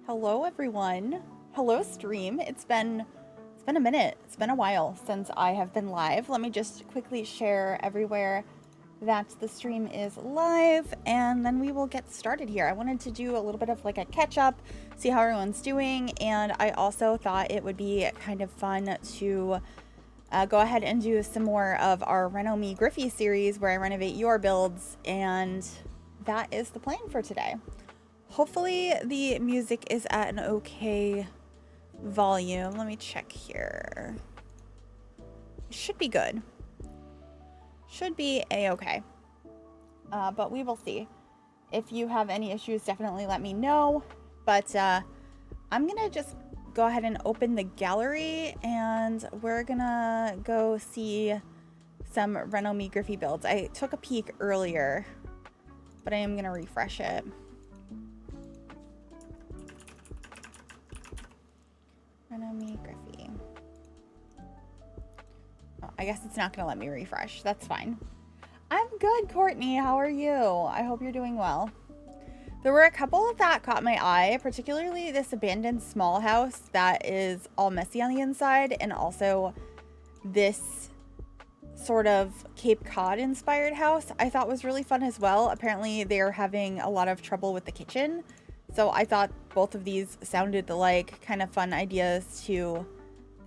Hello everyone. Hello stream. It's been a minute. It's been a while since I have been live. Let me just quickly share everywhere that the stream is live and then we will get started here. I wanted to do a little bit of like a catch up, see how everyone's doing, and I also thought it would be kind of fun to go ahead and do some more of our MoreGryphi series where I renovate your builds, and that is the plan for today. Hopefully the music is at an okay volume. Let me check here. It should be good. Should be a-okay. But we will see. If you have any issues, definitely let me know. But I'm gonna just go ahead and open the gallery and we're gonna go see some MoreGryphi builds. I took a peek earlier, but I am gonna refresh it. MoreGryphi. Oh, I guess it's not going to let me refresh. That's fine. I'm good, Courtney. How are you? I hope you're doing well. There were a couple that caught my eye, particularly this abandoned small house that is all messy on the inside, and also this sort of Cape Cod inspired house I thought was really fun as well. Apparently they're having a lot of trouble with the kitchen. So I thought both of these sounded like kind of fun ideas to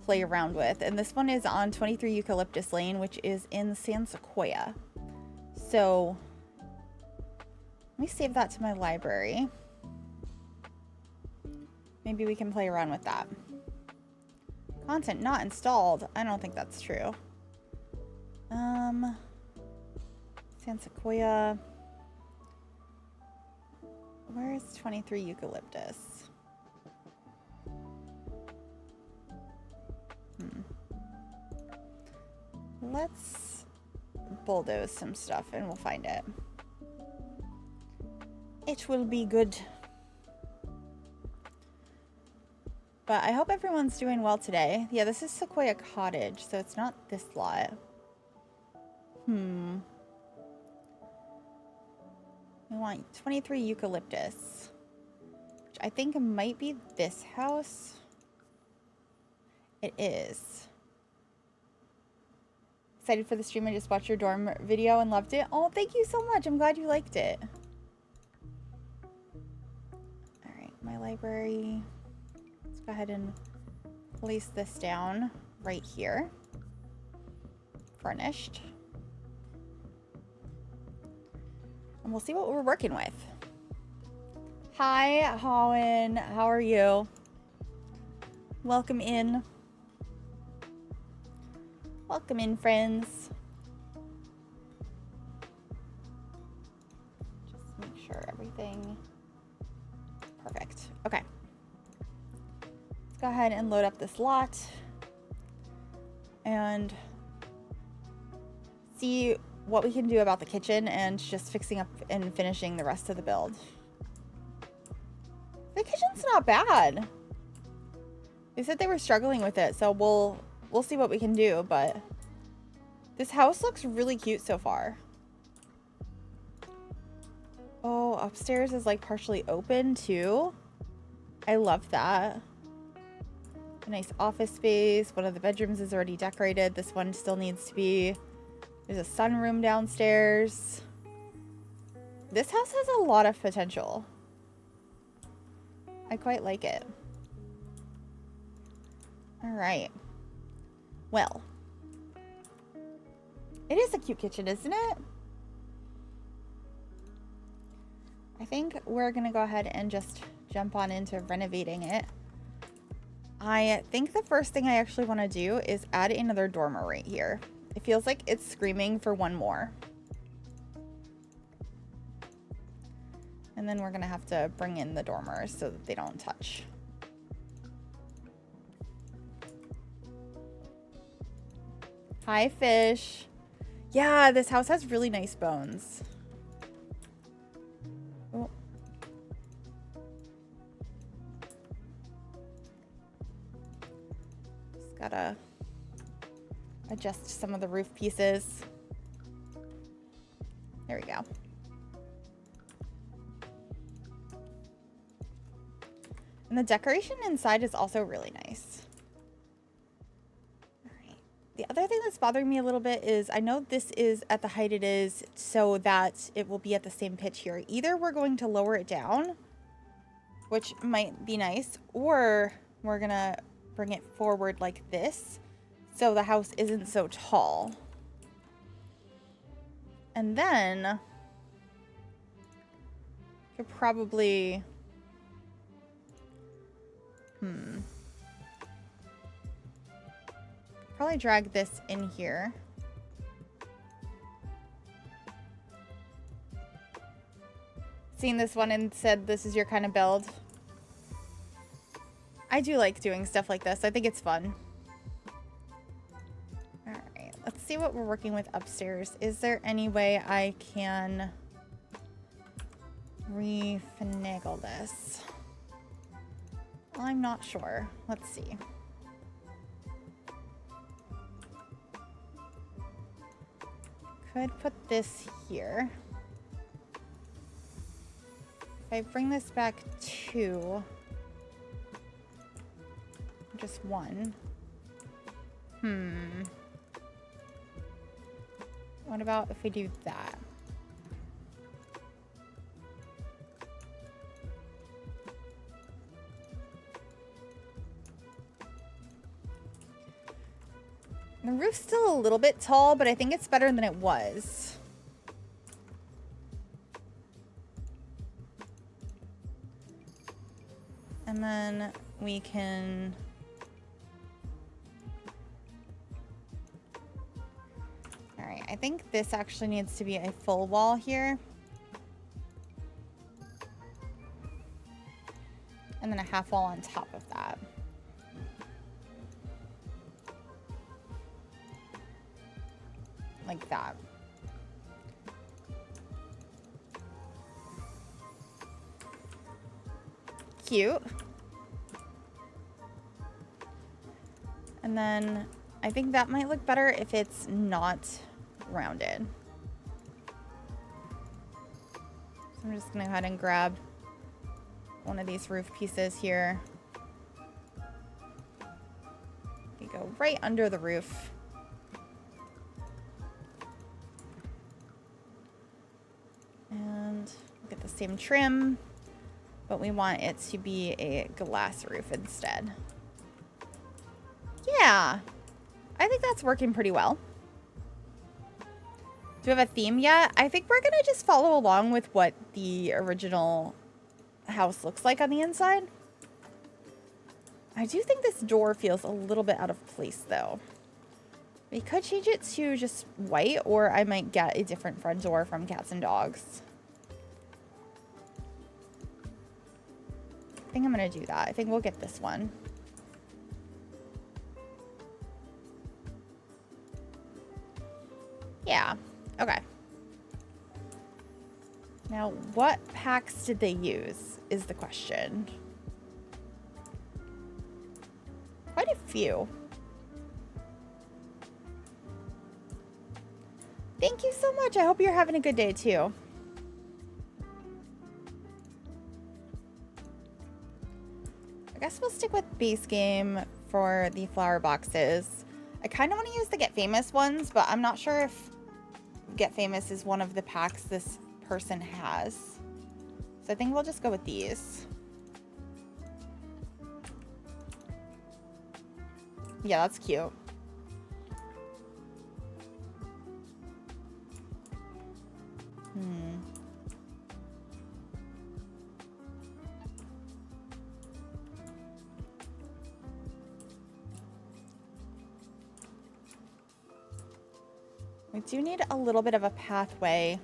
play around with. And this one is on 23 Eucalyptus Lane, which is in San Sequoia. So let me save that to my library. Maybe we can play around with that. Content not installed. I don't think that's true. San Sequoia. Where is 23 Eucalyptus? Let's bulldoze some stuff and we'll find it. It will be good. But I hope everyone's doing well today. Yeah, this is Sequoia Cottage, so it's not this lot. We want 23 Eucalyptus, which I think might be this house. It is. Excited for the stream. I just watched your dorm video and loved it. Oh, thank you so much. I'm glad you liked it. All right, my library. Let's go ahead and place this down right here. Furnished. And we'll see what we're working with. Hi, Howen. How are you? Welcome in. Welcome in, friends. Just make sure everything... Perfect. Okay. Let's go ahead and load up this lot. And see what we can do about the kitchen and just fixing up and finishing the rest of the build. The kitchen's not bad. They said they were struggling with it, so we'll see what we can do, but this house looks really cute so far. Oh, upstairs is like partially open too. I love that. A nice office space. One of the bedrooms is already decorated. This one still needs to be. There's a sunroom downstairs. This house has a lot of potential. I quite like it. All right. Well, it is a cute kitchen, isn't it? I think we're gonna go ahead and just jump on into renovating it. I think the first thing I actually want to do is add another dormer right here. It feels like it's screaming for one more. And then we're gonna have to bring in the dormers so that they don't touch. Hi, fish. Yeah, this house has really nice bones. Oh. Just gotta adjust some of the roof pieces. There we go. And the decoration inside is also really nice. All right. The other thing that's bothering me a little bit is I know this is at the height it is so that it will be at the same pitch here. Either we're going to lower it down, which might be nice, or we're going to bring it forward like this so the house isn't so tall. And then could probably probably drag this in here. Seen this one and said this is your kind of build. I do like doing stuff like this. I think it's fun. All right, let's see what we're working with upstairs. Is there any way I can refinagle this? I'm not sure. Let's see. Could put this here. If I bring this back to just one. What about if we do that? The roof's still a little bit tall, but I think it's better than it was. And then we can... All right, I think this actually needs to be a full wall here. And then a half wall on top of that. Like that. Cute. And then I think that might look better if it's not rounded. So I'm just gonna go ahead and grab one of these roof pieces here. You go right under the roof. And get the same trim, but we want it to be a glass roof instead. Yeah, I think that's working pretty well. Do we have a theme yet? I think we're gonna just follow along with what the original house looks like on the inside. I do think this door feels a little bit out of place though. We could change it to just white, or I might get a different front door from Cats and Dogs. I think I'm gonna do that. I think we'll get this one. Yeah, okay. Now, what packs did they use is the question. Quite a few. Thank you so much. I hope you're having a good day too. I guess we'll stick with base game for the flower boxes. I kind of want to use the Get Famous ones, but I'm not sure if Get Famous is one of the packs this person has. So I think we'll just go with these. Yeah, that's cute. We do need a little bit of a pathway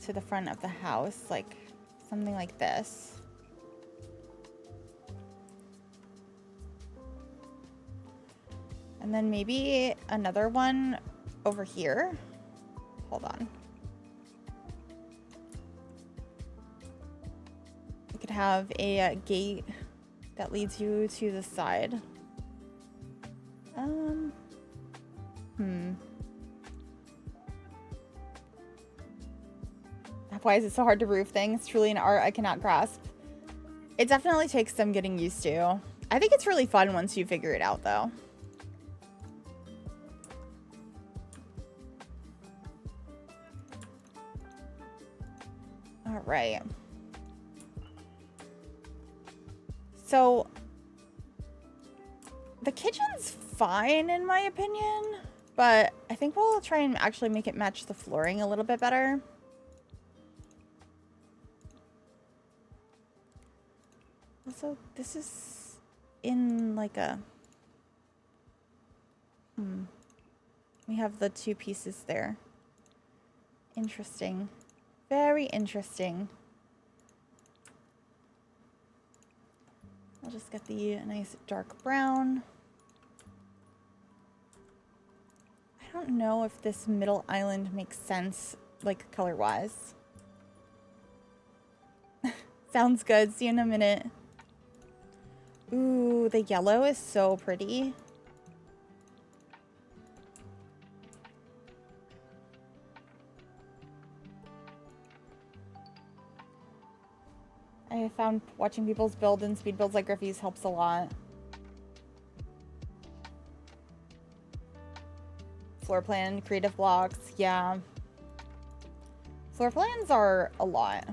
to the front of the house, like something like this. And then maybe another one over here. Hold on. We could have a gate that leads you to the side. Why is it so hard to roof things? Truly an art I cannot grasp. It definitely takes some getting used to. I think it's really fun once you figure it out, though. All right. So the kitchen's fine in my opinion, but I think we'll try and actually make it match the flooring a little bit better. Also, this is in like a... We have the two pieces there. Interesting. Very interesting. I'll just get the nice dark brown. I don't know if this middle island makes sense, like, color-wise. Sounds good. See you in a minute. Ooh, the yellow is so pretty. I found watching people's build and speed builds like Griffy's helps a lot. Floor plan, creative blocks, yeah. Floor plans are a lot.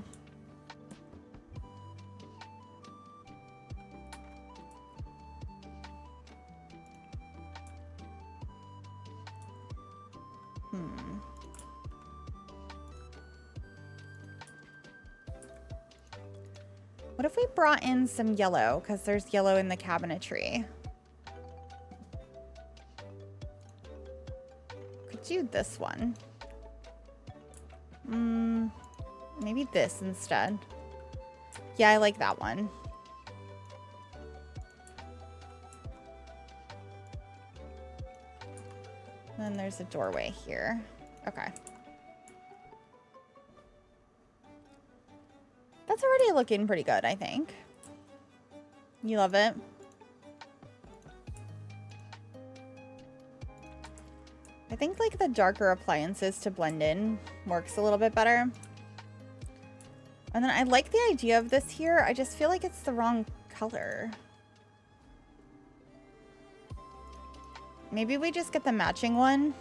What if we brought in some yellow? Because there's yellow in the cabinetry. Could do this one. Maybe this instead. Yeah, I like that one. Then there's a doorway here. Okay. That's already looking pretty good, I think. You love it? I think like the darker appliances to blend in works a little bit better. And then I like the idea of this here. I just feel like it's the wrong color. Maybe we just get the matching one.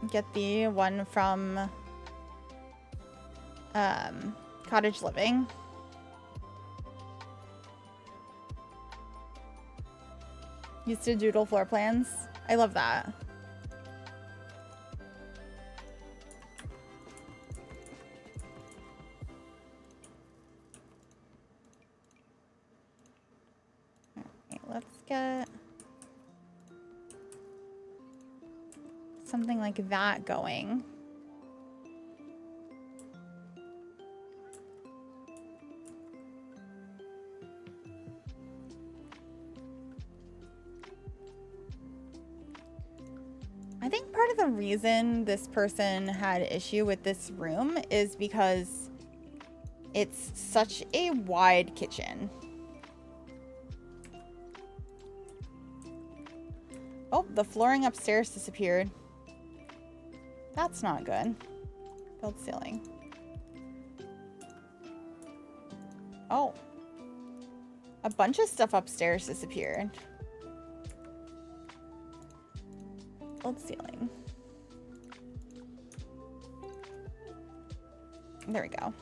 Get the one from Cottage Living. Used to doodle floor plans. I love that. Okay, let's get something like that going. I think part of the reason this person had issue with this room is because it's such a wide kitchen. Oh, the flooring upstairs disappeared. That's not good. Build ceiling. Oh. A bunch of stuff upstairs disappeared. Build ceiling. There we go.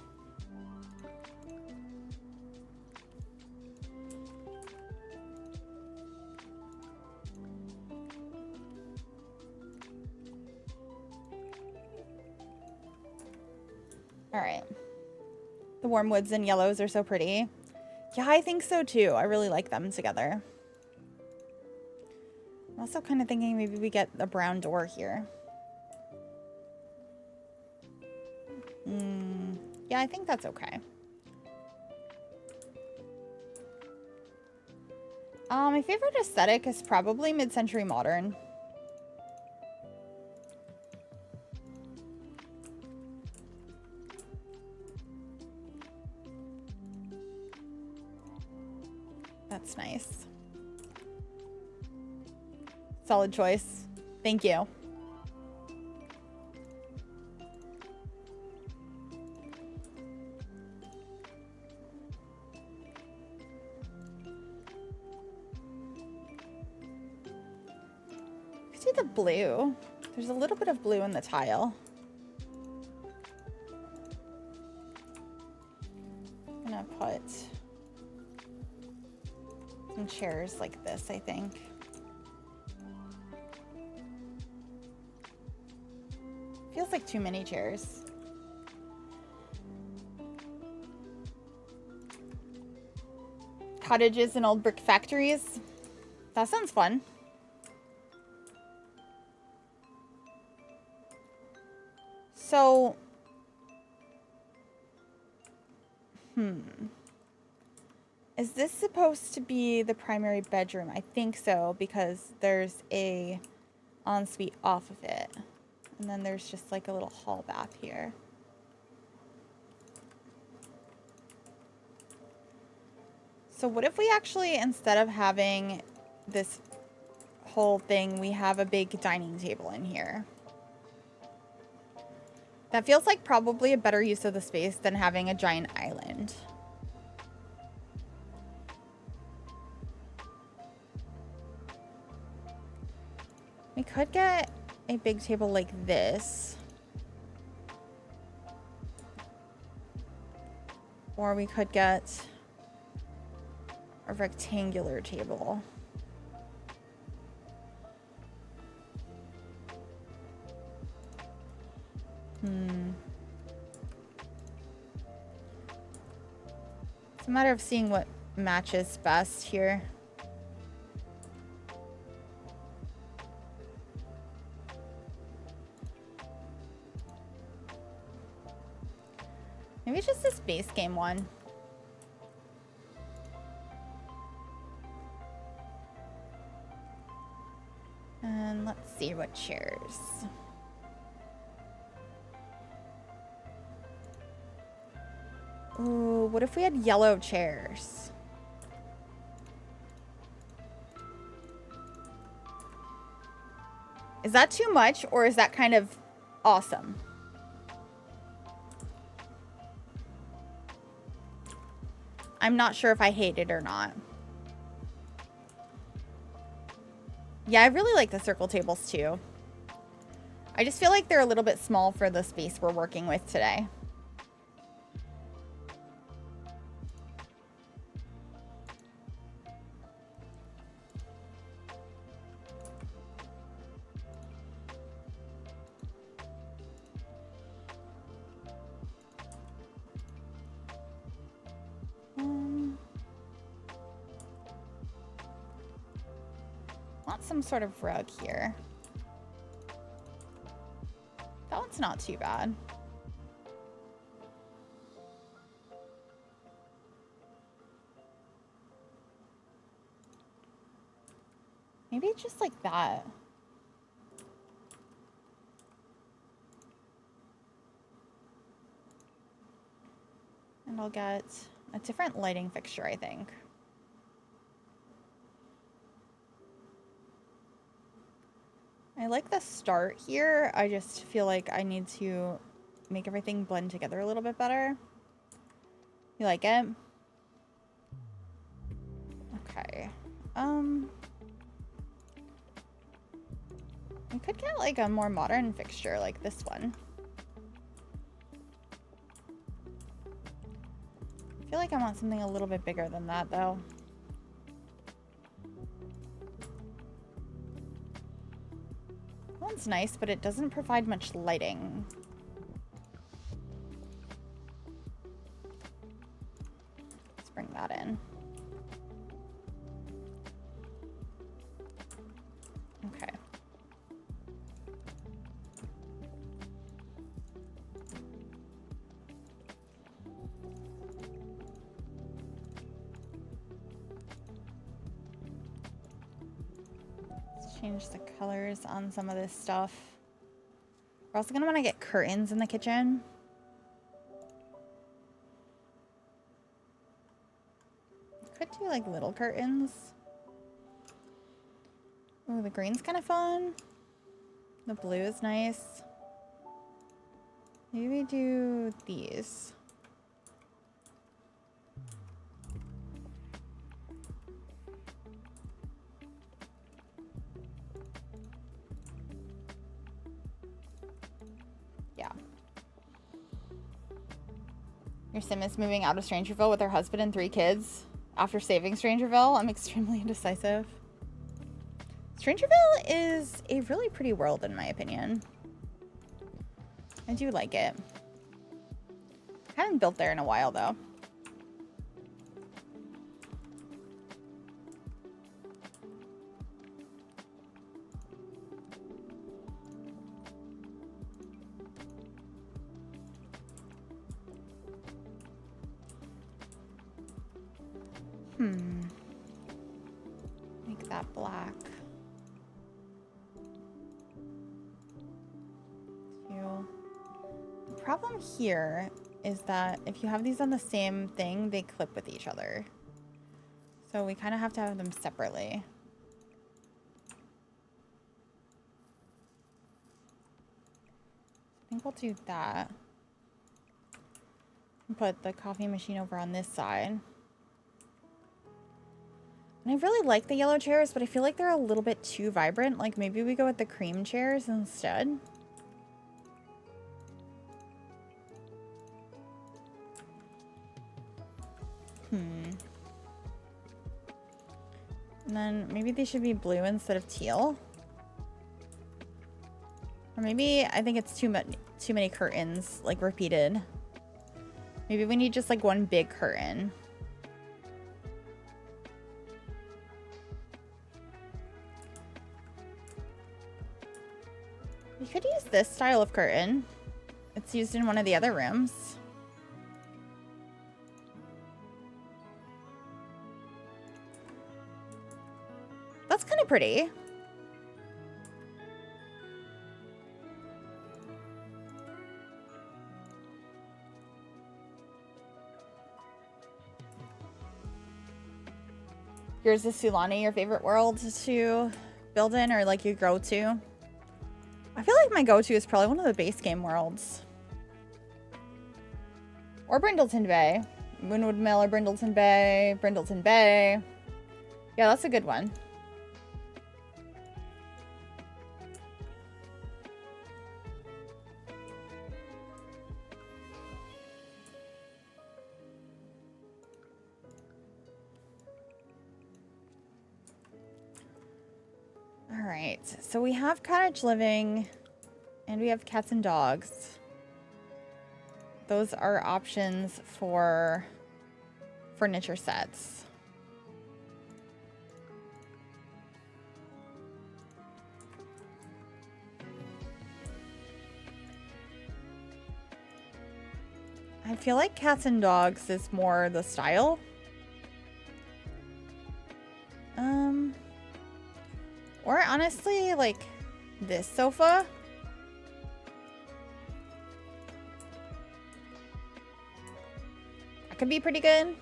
All right. The warm woods and yellows are so pretty. Yeah, I think so too. I really like them together. I'm also kind of thinking maybe we get a brown door here. Yeah, I think that's okay. My favorite aesthetic is probably mid-century modern. That's nice. Solid choice. Thank you. the blue. There's a little bit of blue in the tile. I'm gonna put some chairs like this, I think. Feels like too many chairs. Cottages and old brick factories. That sounds fun. So, is this supposed to be the primary bedroom? I think so, because there's a ensuite off of it. And then there's just like a little hall bath here. So what if we actually, instead of having this whole thing, we have a big dining table in here? That feels like probably a better use of the space than having a giant island. We could get a big table like this. Or we could get a rectangular table. It's a matter of seeing what matches best here. Maybe just this base game one. And let's see what chairs. Ooh, what if we had yellow chairs? Is that too much, or is that kind of awesome? I'm not sure if I hate it or not. Yeah, I really like the circle tables too. I just feel like they're a little bit small for the space we're working with today. Want some sort of rug here. That one's not too bad. Maybe just like that. And I'll get a different lighting fixture, I think. I like the start here. I just feel like I need to make everything blend together a little bit better. You like it? Okay. We could get like a more modern fixture like this one. I feel like I want something a little bit bigger than that though. That one's nice, but it doesn't provide much lighting. Let's bring that in. Okay. Let's change the colors on some of this stuff. We're also gonna want to get curtains in the kitchen. Could do like little curtains. Oh, the green's kind of fun. The blue is nice. Maybe do these. Yeah. Your sim is moving out of Strangerville with her husband and 3 kids. After saving Strangerville, I'm extremely indecisive. Strangerville is a really pretty world, in my opinion. I do like it. I haven't built there in a while, though. Make that black. The problem here is that if you have these on the same thing, they clip with each other. So we kind of have to have them separately. I think we'll do that. And put the coffee machine over on this side. And I really like the yellow chairs, but I feel like they're a little bit too vibrant. Like maybe we go with the cream chairs instead. And then maybe they should be blue instead of teal. Or maybe I think it's too many curtains, like repeated. Maybe we need just like one big curtain. We could use this style of curtain. It's used in one of the other rooms. That's kind of pretty. Yours is Sulani, your favorite world to build in, or like your go-to? I feel like my go-to is probably one of the base game worlds. Or Brindleton Bay. Moonwood Mill or Brindleton Bay. Brindleton Bay. Yeah, that's a good one. Alright, so we have cottage living and we have cats and dogs. Those are options for furniture sets. I feel like cats and dogs is more the style. Or honestly, like this sofa. That could be pretty good.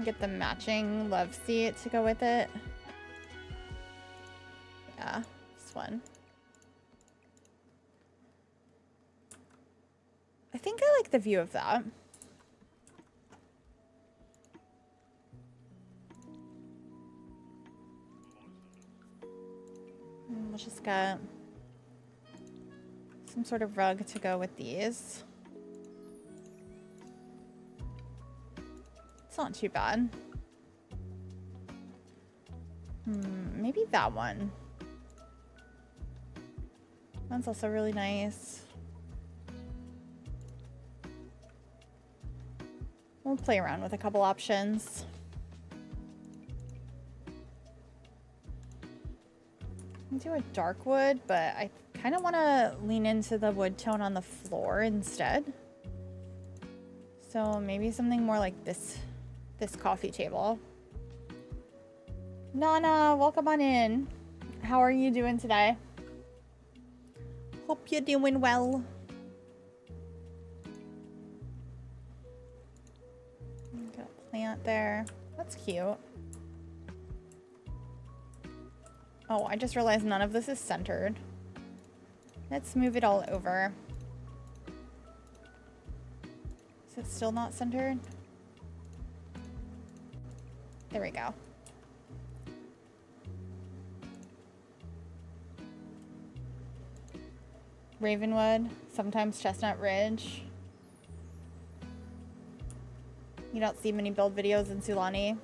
Get the matching love seat to go with it. Yeah, this one. I think I like the view of that. We'll just get some sort of rug to go with these. It's not too bad. Maybe that one. That's also really nice. We'll play around with a couple options. I'll do a dark wood, but I kind of want to lean into the wood tone on the floor instead. So maybe something more like this coffee table. Nana, welcome on in. How are you doing today? Hope you're doing well. Got a plant there. That's cute. Oh, I just realized none of this is centered. Let's move it all over. Is it still not centered? There we go. Ravenwood, sometimes Chestnut Ridge. You don't see many build videos in Sulani.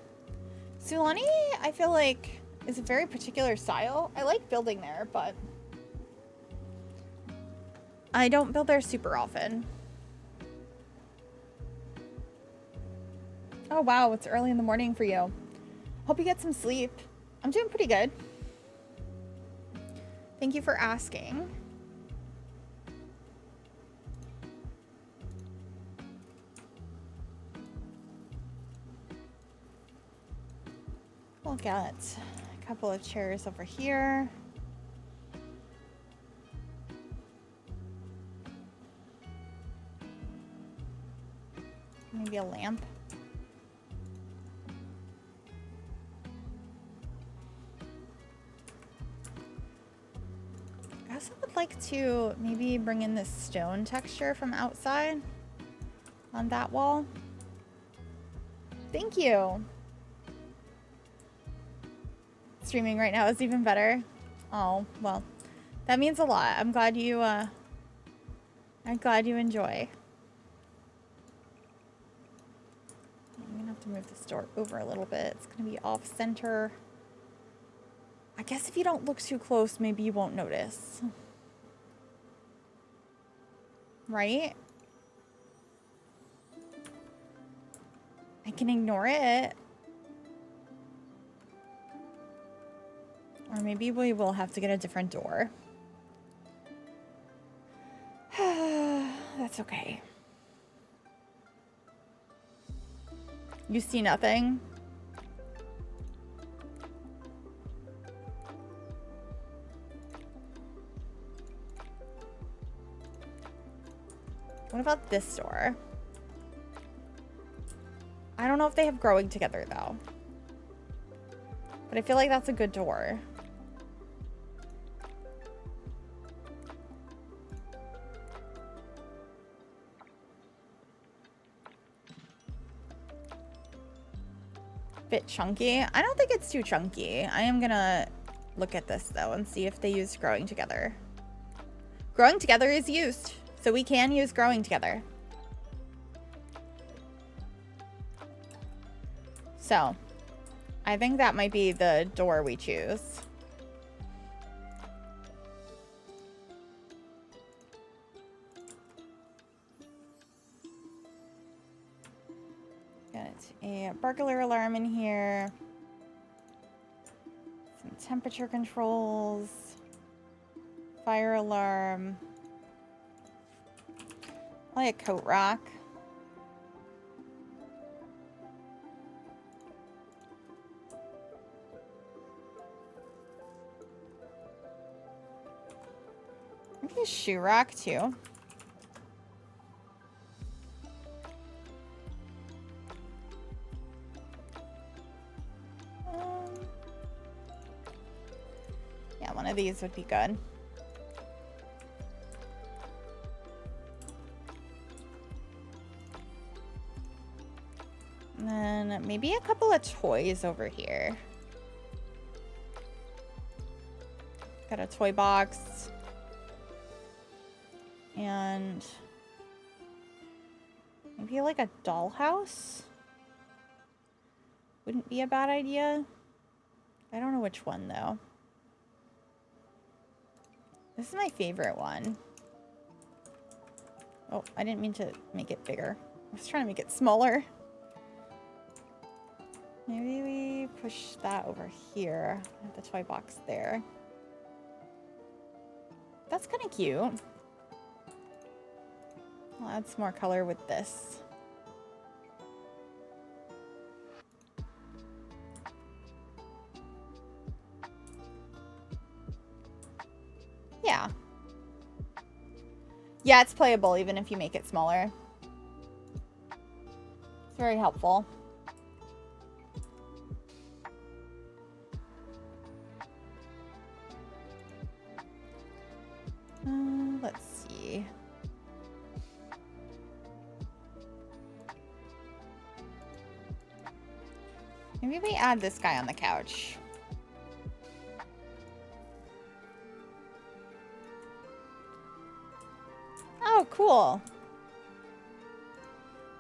Sulani, I feel like, is a very particular style. I like building there, but I don't build there super often. Oh wow, it's early in the morning for you. Hope you get some sleep. I'm doing pretty good. Thank you for asking. We'll get a couple of chairs over here. Maybe a lamp. I also would like to maybe bring in this stone texture from outside on that wall. Thank you. Streaming right now is even better. Oh, well, that means a lot. I'm glad you enjoy. I'm gonna have to move this door over a little bit. It's gonna be off center. I guess if you don't look too close, maybe you won't notice. Right? I can ignore it. Or maybe we will have to get a different door. That's okay. You see nothing? What about this door? I don't know if they have growing together though. But I feel like that's a good door. Bit chunky. I don't think it's too chunky. I am gonna look at this though and see if they use growing together. Growing together is used, so we can use growing together. So, I think that might be the door we choose. Got a burglar alarm in here. Some temperature controls. Fire alarm. Probably a coat rack. Maybe a shoe rack too. Yeah, one of these would be good. And then maybe a couple of toys over here. Got a toy box. And maybe like a dollhouse? Wouldn't be a bad idea. I don't know which one though. This is my favorite one. Oh, I didn't mean to make it bigger. I was trying to make it smaller. Maybe we push that over here. The toy box there. That's kind of cute. I'll add some more color with this. Yeah. Yeah, it's playable even if you make it smaller. It's very helpful. Let's see. Maybe we add this guy on the couch. cool.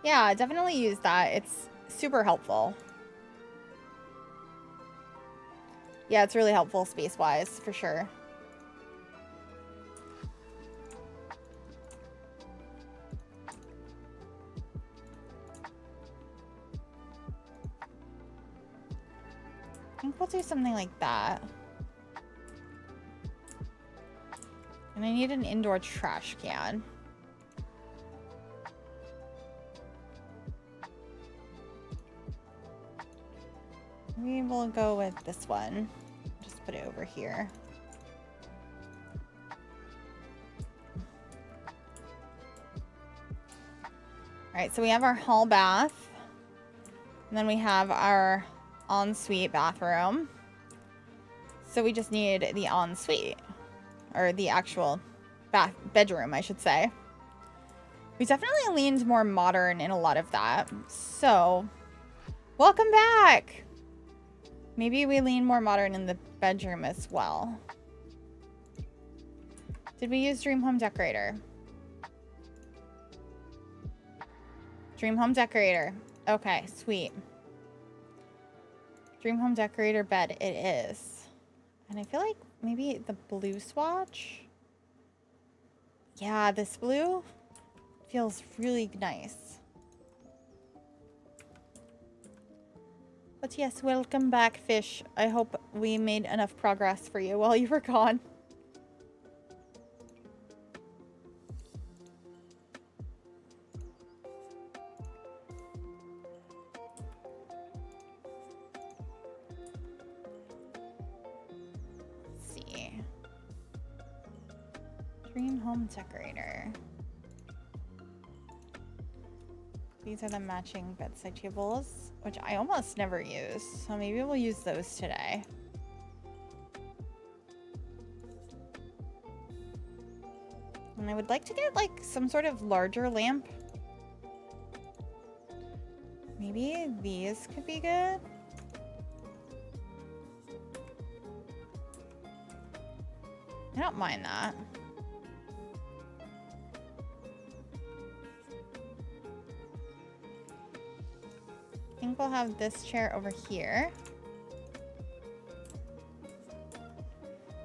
Yeah, definitely use that. It's super helpful. Yeah, it's really helpful space-wise, for sure. I think we'll do something like that. And I need an indoor trash can. We will go with this one. Just put it over here. All right, so we have our hall bath. And then we have our ensuite bathroom. So we just need the ensuite. Or the actual bedroom, I should say. We definitely leaned more modern in a lot of that. So, welcome back! Maybe we lean more modern in the bedroom as well. Did we use Dream Home Decorator? Dream Home Decorator. Okay, sweet. Dream Home Decorator bed it is. And I feel like maybe the blue swatch? Yeah, this blue feels really nice. But yes, welcome back, fish. I hope we made enough progress for you while you were gone. Dream Home Decorator. These are the matching bedside tables, which I almost never use. So maybe we'll use those today. And I would like to get like some sort of larger lamp. Maybe these could be good. I don't mind that. I think we'll have this chair over here.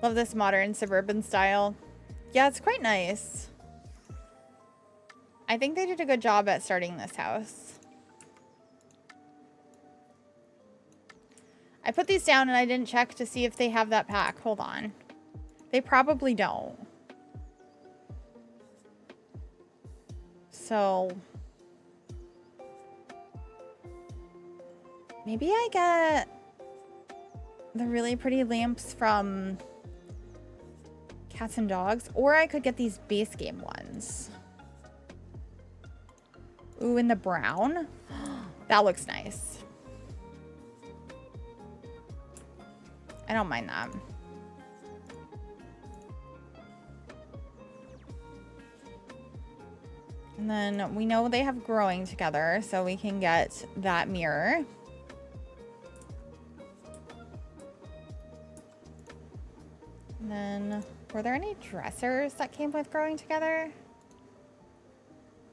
Love this modern suburban style. Yeah, it's quite nice. I think they did a good job at starting this house. I put these down and I didn't check to see if they have that pack. Hold on. They probably don't. So maybe I get the really pretty lamps from Cats and Dogs, or I could get these base game ones. Ooh, in the brown. That looks nice. I don't mind that. And then we know they have growing together, so we can get that mirror. And then, were there any dressers that came with growing together?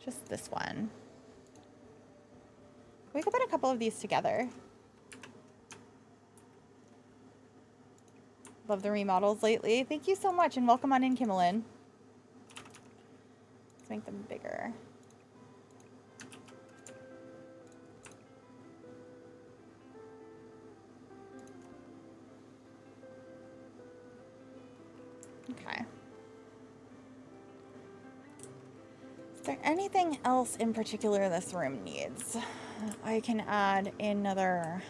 Just this one. We could put a couple of these together. Love the remodels lately. Thank you so much, and welcome on in, Kimmelin. Let's make them bigger. Okay. Is there anything else in particular this room needs? I can add another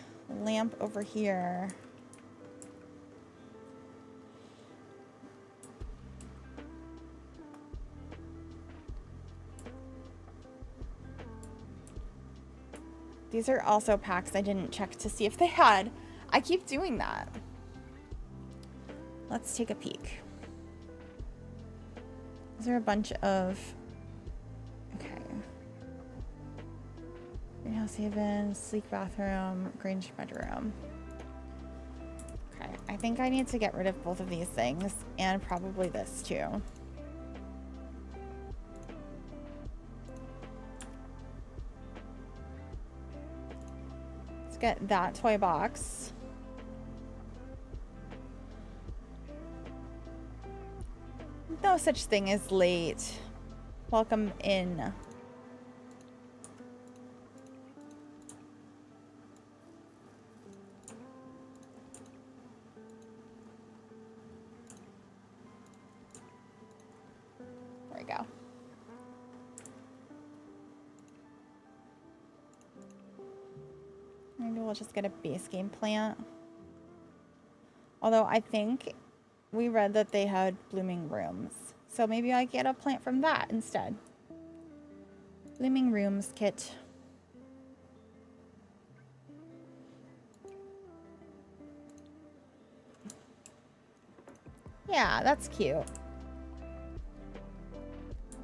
lamp over here. These are also packs I didn't check to see if they had. I keep doing that. Let's take a peek. These are a bunch of... Okay. Greenhouse Haven, sleek bathroom, Grange bedroom. Okay, I think I need to get rid of both of these things, and probably this too. get that toy box. No such thing as late. Welcome in. There we go. Maybe we'll just get a base game plant. Although I think we read that they had blooming rooms. So maybe I get a plant from that instead. Blooming rooms kit. Yeah, that's cute.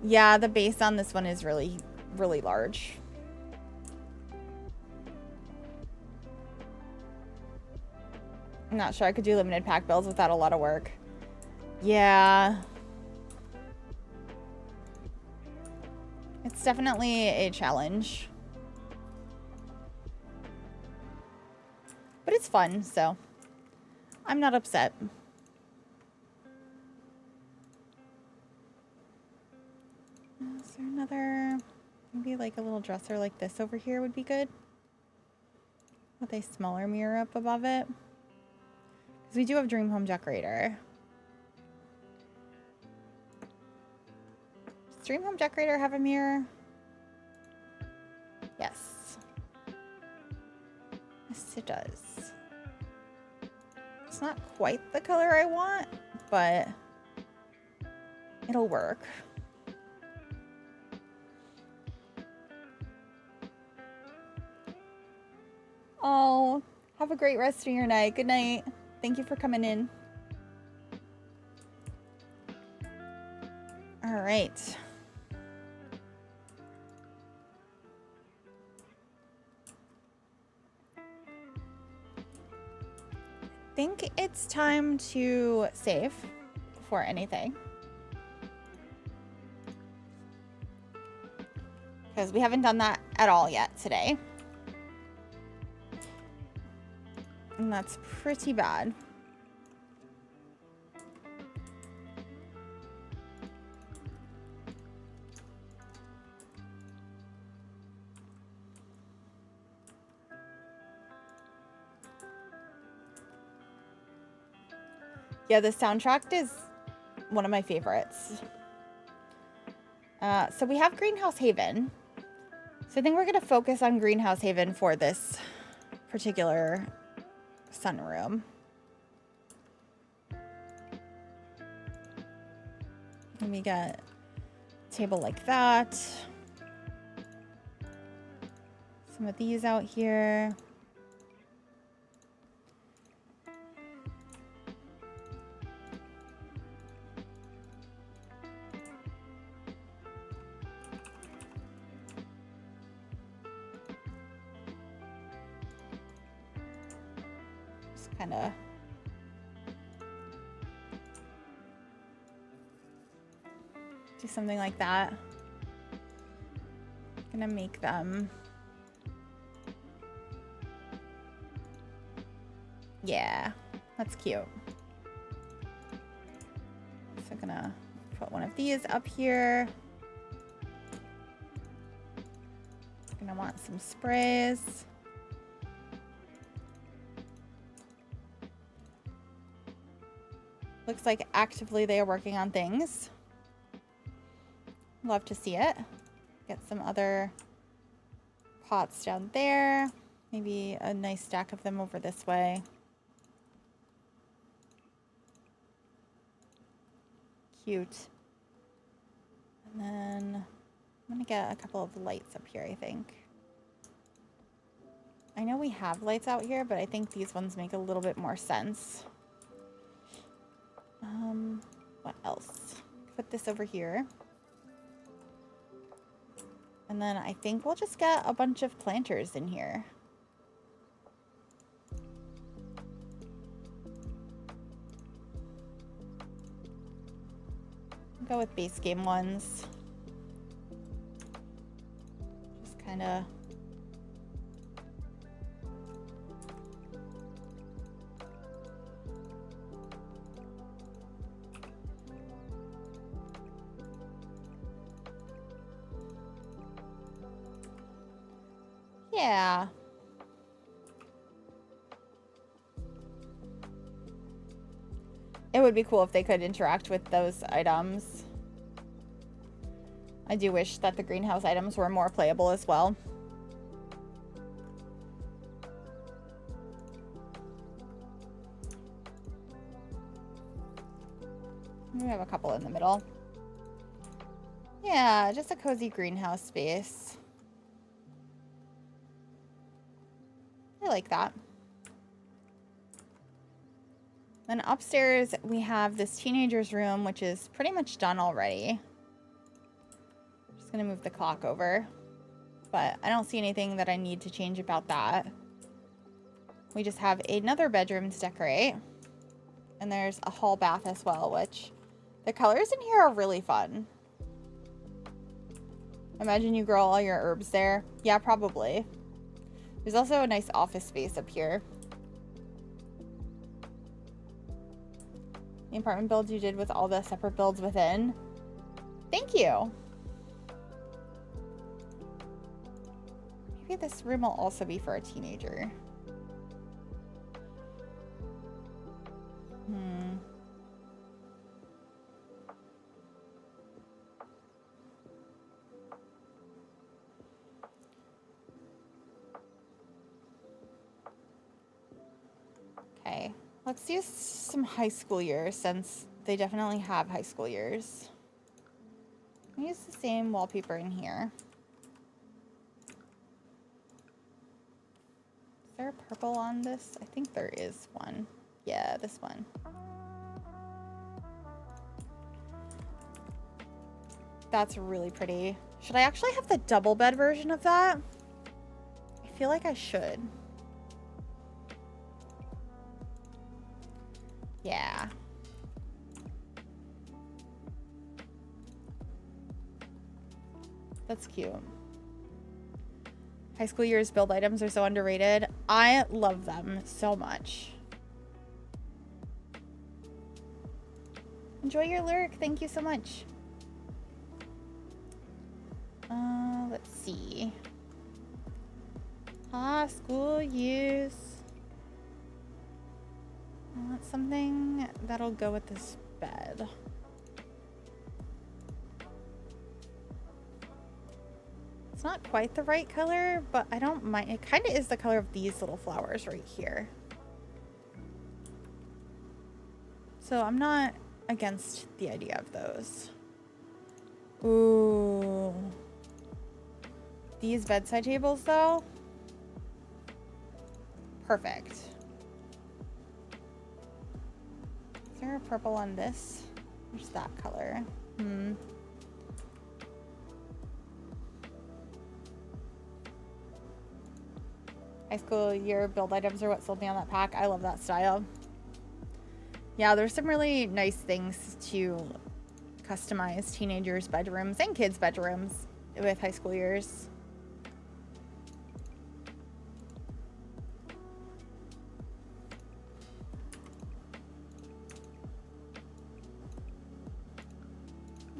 Yeah, the base on this one is really, really large. I'm not sure I could do limited pack builds without a lot of work. Yeah. It's definitely a challenge. But it's fun, so I'm not upset. Is there another, maybe like a little dresser like this over here would be good? With a smaller mirror up above it. Because we do have Dream Home Decorator. Does Dream Home Decorator have a mirror? Yes. Yes, it does. It's not quite the color I want, but it'll work. Oh, have a great rest of your night. Good night. Thank you for coming in. All right. I think it's time to save before anything. Because we haven't done that at all yet today. And that's pretty bad. Yeah, the soundtrack is one of my favorites. So we have Greenhouse Haven. So I think we're going to focus on Greenhouse Haven for this particular sunroom. And we got a table like that. Some of these out here. Kind of do something like that. Gonna make them, yeah, that's cute. So gonna put one of these up here. Gonna want some sprays. Looks like actively they are working on things. Love to see it. Get some other pots down there. Maybe a nice stack of them over this way. Cute. And then I'm gonna get a couple of lights up here, I think. I know we have lights out here, but I think these ones make a little bit more sense. What else? Put this over here. And then I think we'll just get a bunch of planters in here. Go with base game ones. Just kind of Yeah. It would be cool if they could interact with those items. I do wish that the greenhouse items were more playable as well. We have a couple in the middle. Yeah, just a cozy greenhouse space. I like that. Then upstairs, we have this teenager's room, which is pretty much done already. Just gonna move the clock over. But I don't see anything that I need to change about that. We just have another bedroom to decorate. And there's a hall bath as well, which the colors in here are really fun. Imagine you grow all your herbs there. Yeah, probably. There's also a nice office space up here. The apartment build you did with all the separate builds within. Thank you. Maybe this room will also be for a teenager. Okay, let's use some high school years since they definitely have high school years. I'll use the same wallpaper in here. Is there a purple on this? I think there is one. Yeah, this one. That's really pretty. Should I actually have the double bed version of that? I feel like I should. Yeah. That's cute. High school years build items are so underrated. I love them so much. Enjoy your lyric. Thank you so much. Let's see. High school years. I want something that'll go with this bed. It's not quite the right color, but I don't mind. It kind of is the color of these little flowers right here. So I'm not against the idea of those. Ooh. These bedside tables, though. Perfect. Is there a purple on this? Where's that color? High school year build items are what sold me on that pack. I love that style. Yeah, there's some really nice things to customize teenagers' bedrooms and kids' bedrooms with high school years.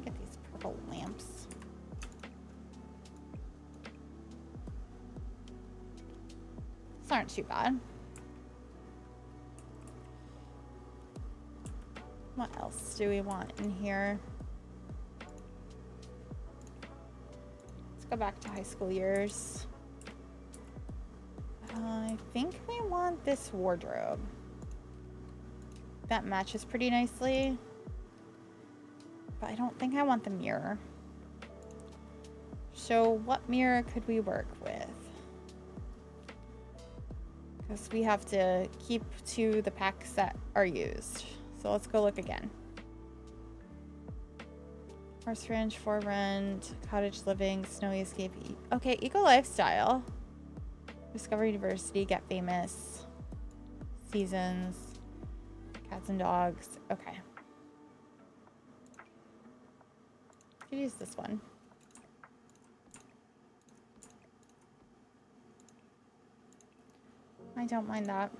Get these purple lamps. These aren't too bad. What else do we want in here? Let's go back to high school years. I think we want this wardrobe. That matches pretty nicely. But I don't think I want the mirror. So what mirror could we work with? Because we have to keep to the packs that are used. So let's go look again. Horse Ranch, For Rent, Cottage Living, Snowy Escape. Okay, Eco Lifestyle. Discover University, Get Famous. Seasons. Cats and Dogs. Okay. Could use this one. I don't mind that.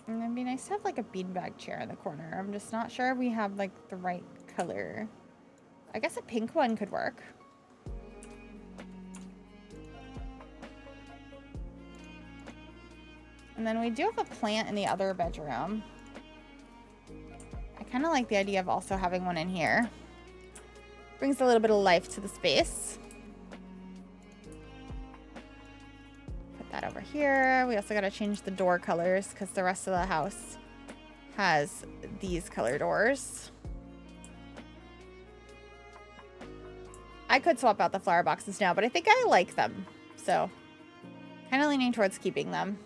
And it'd be nice to have like a beanbag chair in the corner. I'm just not sure we have like the right color I guess a pink one could work. And then we do have a plant in the other bedroom. I kind of like the idea of also having one in here. Brings a little bit of life to the space. Put that over here. We also got to change the door colors because the rest of the house has these color doors. I could swap out the flower boxes now, but I think I like them. So, kind of leaning towards keeping them.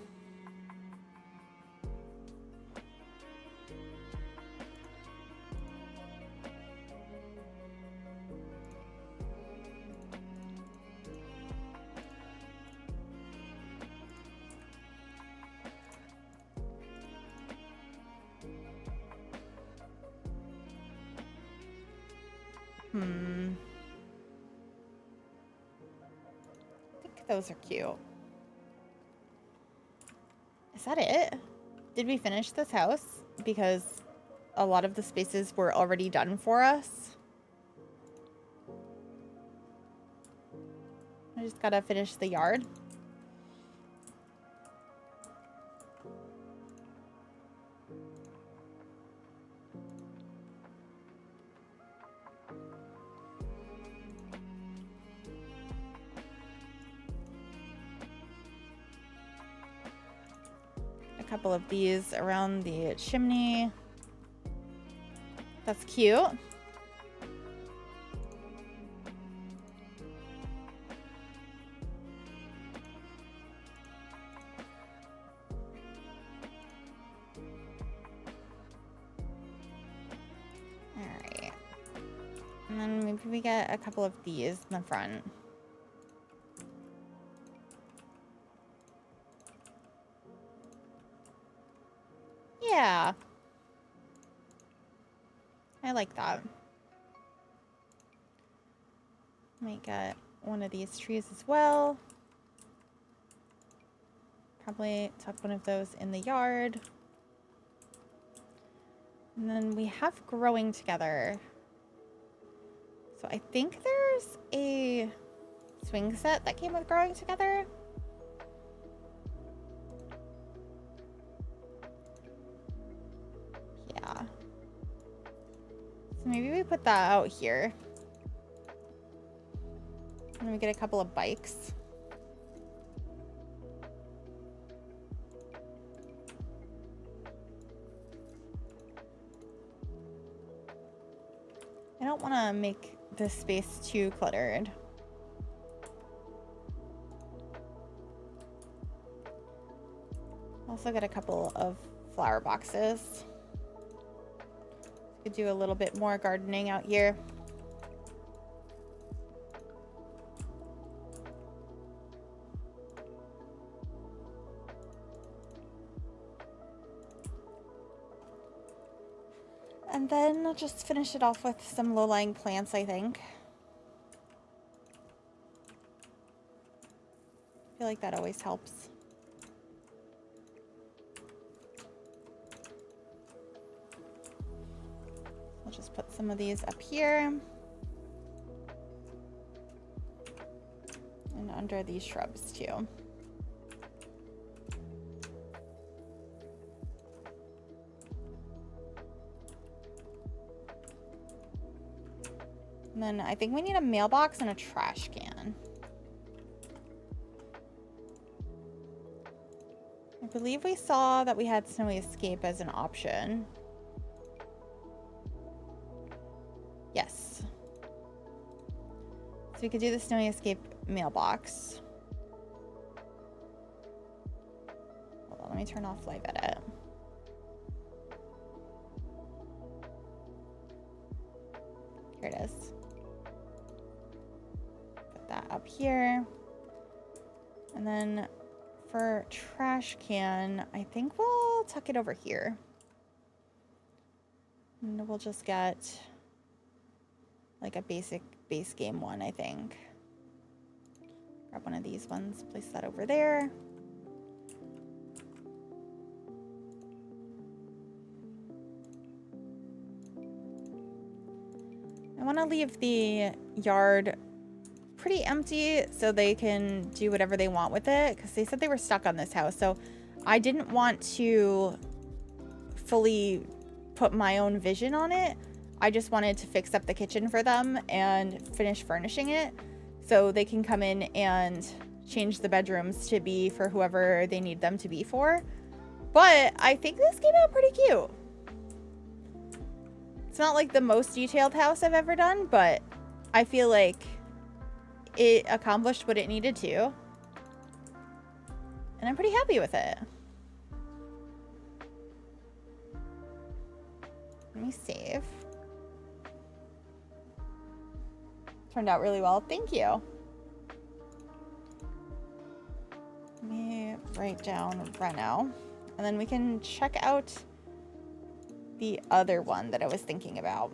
Those are cute. Is that it? Did we finish this house? Because a lot of the spaces were already done for us. I just gotta finish the yard. Couple of these around the chimney. That's cute. All right. And then maybe we get a couple of these in the front. Yeah. I like that. Might get one of these trees as well. Probably tuck one of those in the yard. And then we have growing together. So I think there's a swing set that came with growing together. Yeah. So maybe we put that out here. And then we get a couple of bikes. I don't want to make this space too cluttered. Also got a couple of flower boxes. Could do a little bit more gardening out here. And then I'll just finish it off with some low-lying plants, I think. I feel like that always helps. I'll just put some of these up here. And under these shrubs too. And then I think we need a mailbox and a trash can. I believe we saw that we had Snowy Escape as an option. Yes. So we could do the Snowy Escape mailbox. Hold on, let me turn off live edit. Here it is. Put that up here. And then for trash can, I think we'll tuck it over here. And we'll just get like a basic base game one, I think. Grab one of these ones, place that over there. And want to leave the yard pretty empty so they can do whatever they want with it, because they said they were stuck on this house. So I didn't want to fully put my own vision on it. I just wanted to fix up the kitchen for them and finish furnishing it so they can come in and change the bedrooms to be for whoever they need them to be for. But I think this came out pretty cute. It's not like the most detailed house I've ever done, but I feel like it accomplished what it needed to. And I'm pretty happy with it. Let me save. Turned out really well. Thank you. Let me write down Reno. And then we can check out the other one that I was thinking about.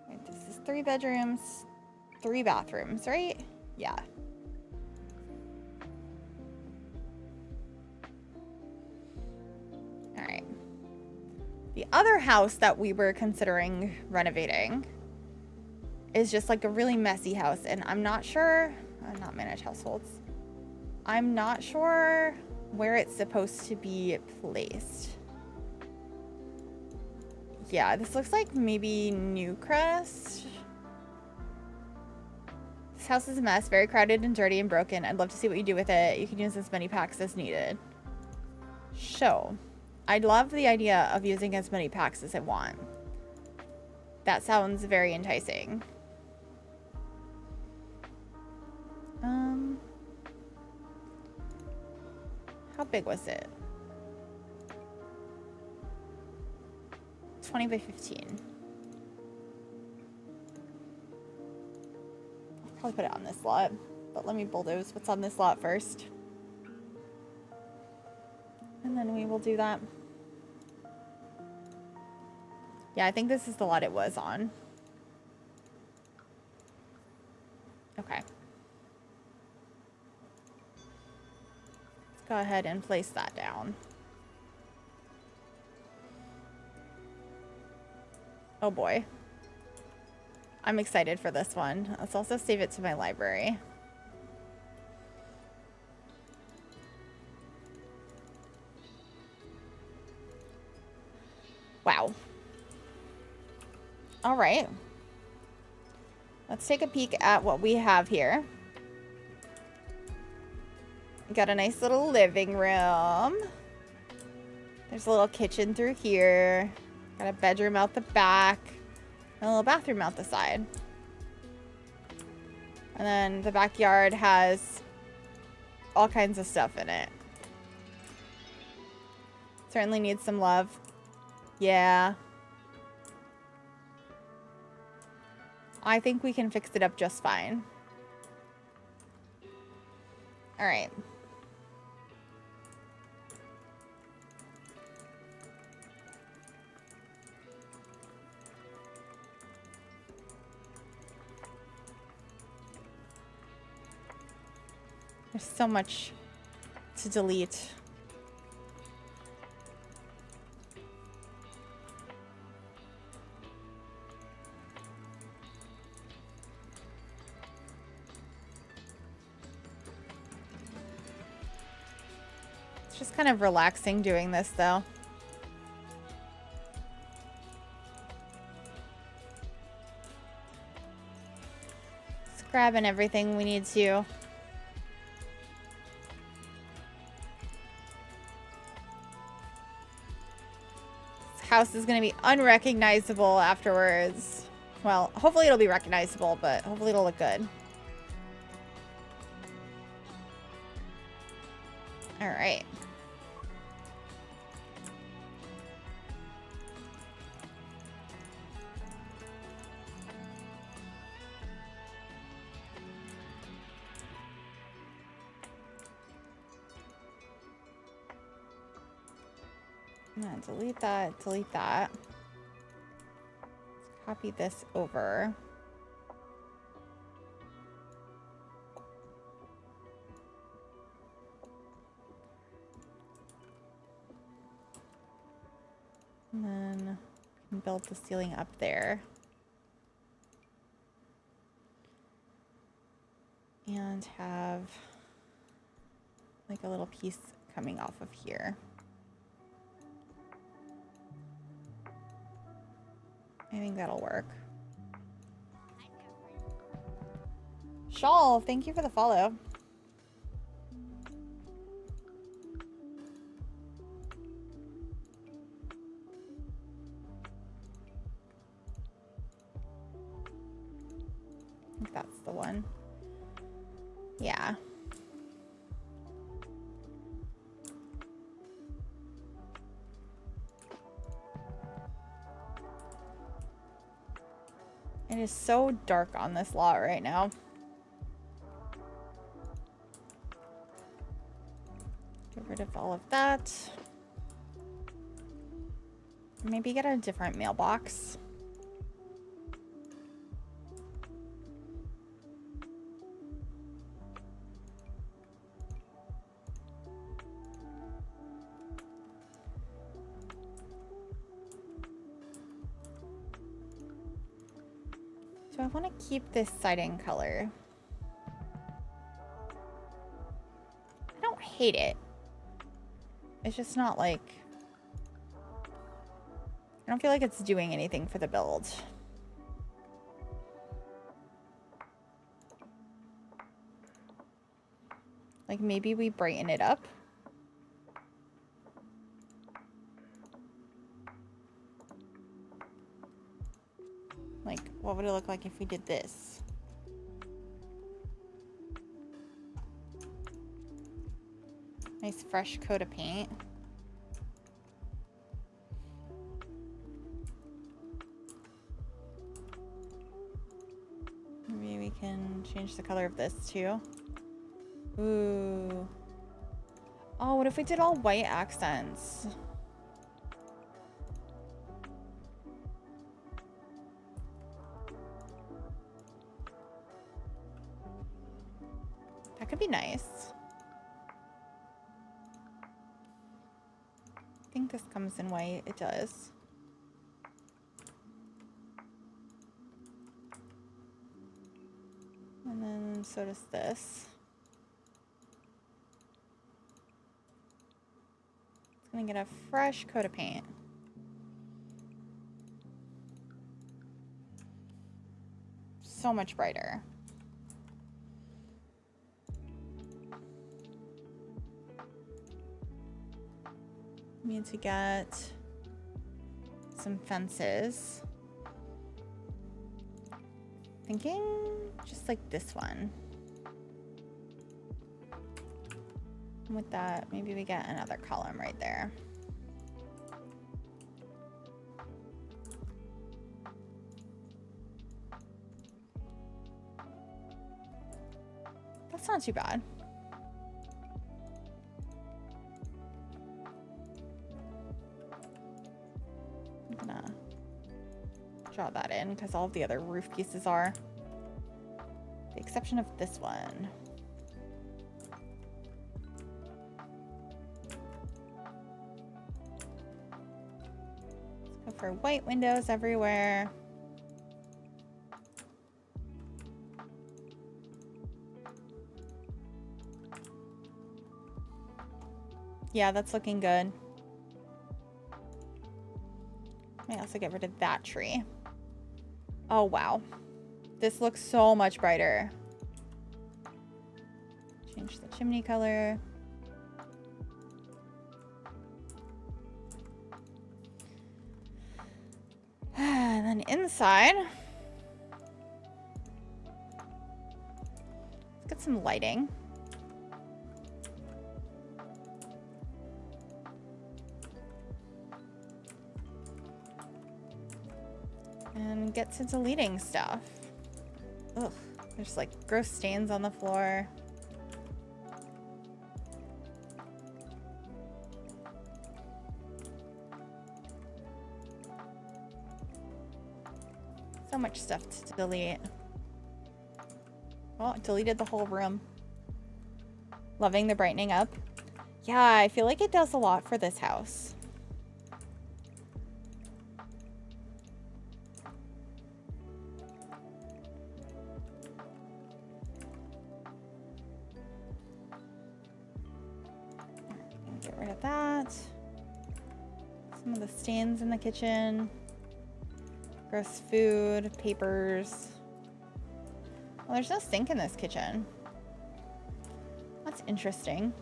Right, this is 3 bedrooms, 3 bathrooms, right? Yeah. All right. The other house that we were considering renovating is just like a really messy house, and I'm not sure, not managed households. I'm not sure where it's supposed to be placed. Yeah, this looks like maybe Newcrest. This house is a mess, very crowded and dirty and broken. I'd love to see what you do with it. You can use as many packs as needed. So, I'd love the idea of using as many packs as I want. That sounds very enticing. How big was it? 20 by 15. I'll probably put it on this lot, but let me bulldoze what's on this lot first. And then we will do that. Yeah, I think this is the lot it was on. Okay. Let's go ahead and place that down. Oh boy. I'm excited for this one. Let's also save it to my library. Wow. All right. Let's take a peek at what we have here. We got a nice little living room. There's a little kitchen through here. Got a bedroom out the back. And a little bathroom out the side. And then the backyard has all kinds of stuff in it. Certainly needs some love. Yeah. I think we can fix it up just fine. All right. There's so much to delete. It's just kind of relaxing doing this, though. Just grabbing everything we need to. House is going to be unrecognizable afterwards. Well, hopefully it'll be recognizable, but hopefully it'll look good. All right. I'm gonna delete that, delete that. Let's copy this over. build the ceiling up there. And have like a little piece coming off of here. I think that'll work. Shawl, thank you for the follow. I think that's the one. Yeah. It is so dark on this lot right now. Get rid of all of that. Maybe get a different mailbox. So I want to keep this siding color. I don't hate it. It's just not like... I don't feel like it's doing anything for the build. Like maybe we brighten it up. Like, what would it look like if we did this? Nice fresh coat of paint. Maybe we can change the color of this too. Ooh. Oh, what if we did all white accents? That could be nice. I think this comes in white. It does. And then so does this. It's gonna get a fresh coat of paint. So much brighter. We need to get some fences. Thinking just like this one. And with that, maybe we get another column right there. That's not too bad. I'm gonna draw that in because all of the other roof pieces are. The exception of this one. Let's go for white windows everywhere. Yeah, that's looking good. Might also get rid of that tree. Oh, wow. This looks so much brighter. Change the chimney color. And then inside, let's get some lighting. And get to deleting stuff. Ugh, there's like gross stains on the floor. So much stuff to delete. Oh, it deleted the whole room. Loving the brightening up. Yeah, I feel like it does a lot for this house. that. Some of the stains in the kitchen. Gross food, papers. Well, there's no sink in this kitchen. That's interesting.